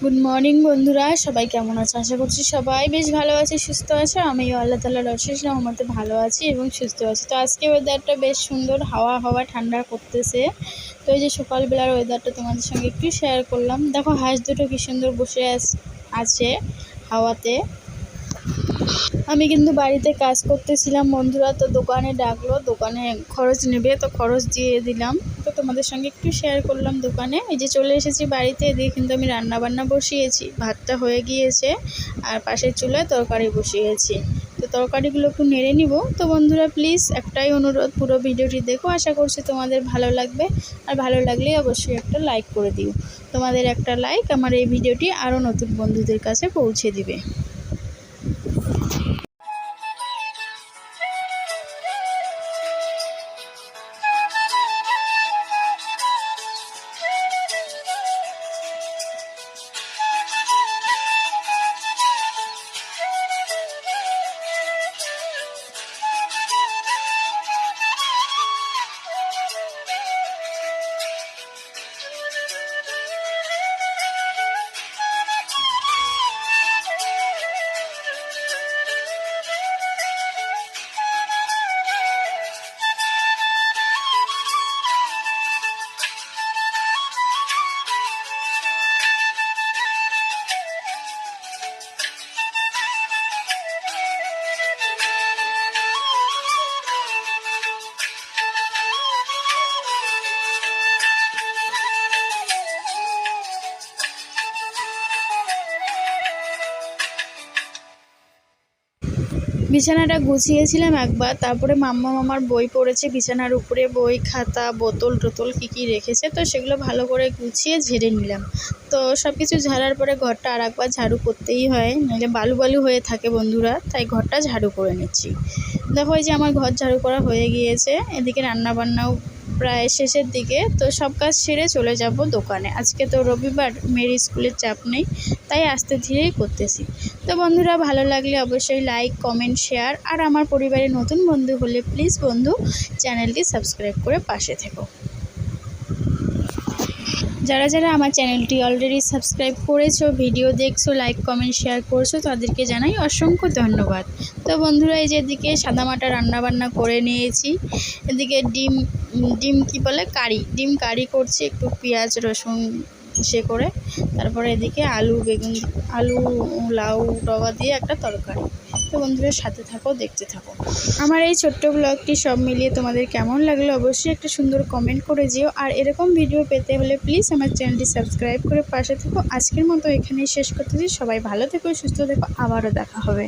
Good morning বন্ধুরা, সবাই কেমন আছে? আশা করছি সবাই বেশ ভালো আছে, সুস্থ আছে। আমিও আল্লাহ তাআলার অশেষ রহমতে ভালো আছি এবং সুস্থ আছি। তো আজকে ওয়েদারটা বেশ সুন্দর, হাওয়া ঠান্ডা করতেছে। তো এই যে সকালবেলার ওয়েদারটা তোমাদের সঙ্গে একটু শেয়ার করলাম। দেখো হাঁস দুটো কি সুন্দর বসে আছে হাওয়াতে। আমি কিন্তু বাড়িতে কাজ করতেছিলাম বন্ধুরা, তো দোকানে ডাকলো, দোকানে খরচ নেবে, তো খরচ দিয়ে দিলাম। তো তোমাদের সঙ্গে একটু শেয়ার করলাম দোকানে। এই যে চলে এসেছি বাড়িতে, এদিকে কিন্তু আমি রান্নাবান্না বসিয়েছি, ভাতটা হয়ে গিয়েছে আর পাশের চুলায় তরকারি বসিয়েছি। তো তরকারিগুলো একটু নেড়ে নিব। তো বন্ধুরা প্লিজ একটাই অনুরোধ, পুরো ভিডিওটি দেখো, আশা করছি তোমাদের ভালো লাগবে। আর ভালো লাগলে অবশ্যই একটা লাইক করে দিও। তোমাদের একটা লাইক আমার এই ভিডিওটি আরও নতুন বন্ধুদের কাছে পৌঁছে দিবে। বিছানাটা গুছিয়েছিলাম একবার, তারপরে মাম্মা মামার বই পড়েছে বিছানার উপরে, বই খাতা বোতল টোতল কী রেখেছে, তো সেগুলো ভালো করে গুছিয়ে ঝেড়ে নিলাম। তো সব কিছু ঝাড়ার পরে ঘরটা আর একবার ঝাড়ু করতেই হয়, নাহলে বালু বালু হয়ে থাকে বন্ধুরা, তাই ঘরটা ঝাড়ু করে নিচ্ছি। দেখো এই যে আমার ঘর ঝাড়ু করা হয়ে গিয়েছে, এদিকে রান্নাবান্নাও প্রায় শেষের দিকে। তো সব কাজ সেরে চলে যাব দোকানে। আজকে তো রবিবার, মেয়ের স্কুলের চাপ নেই, তাই আস্তে ধীরেই করতেছি। তো বন্ধুরা ভালো লাগলে অবশ্যই লাইক কমেন্ট শেয়ার, আর আমার পরিবারে নতুন বন্ধু হলে প্লিজ বন্ধু চ্যানেলটি সাবস্ক্রাইব করে পাশে থেকো। যারা যারা আমার চ্যানেলটি অলরেডি সাবস্ক্রাইব করেছো, ভিডিও দেখছো, লাইক কমেন্ট শেয়ার করছো, তাদেরকে জানাই অসংখ্য ধন্যবাদ। তো বন্ধুরা এই যে এদিকে সাদামাটা রান্নাবান্না করে নিয়েছি, এদিকে ডিম কি বলে ডিম কারি করছি, একটু পেঁয়াজ রসুন করে। তারপরে এদিকে আলু লাউ ডগা দিয়ে একটা তরকারি। তো বন্ধুরা সাথে থাকো, দেখতে থাকো। আমার এই ছোট্ট ব্লগটি সব মিলিয়ে তোমাদের কেমন লাগলো অবশ্যই একটা সুন্দর কমেন্ট করে যেও। আর এরকম ভিডিও পেতে হলে প্লিজ আমার চ্যানেলটি সাবস্ক্রাইব করে পাশে থেকো। আজকের মতো এখানেই শেষ করতেছি। সবাই ভালো থেকো, সুস্থ থেকো, আবারও দেখা হবে।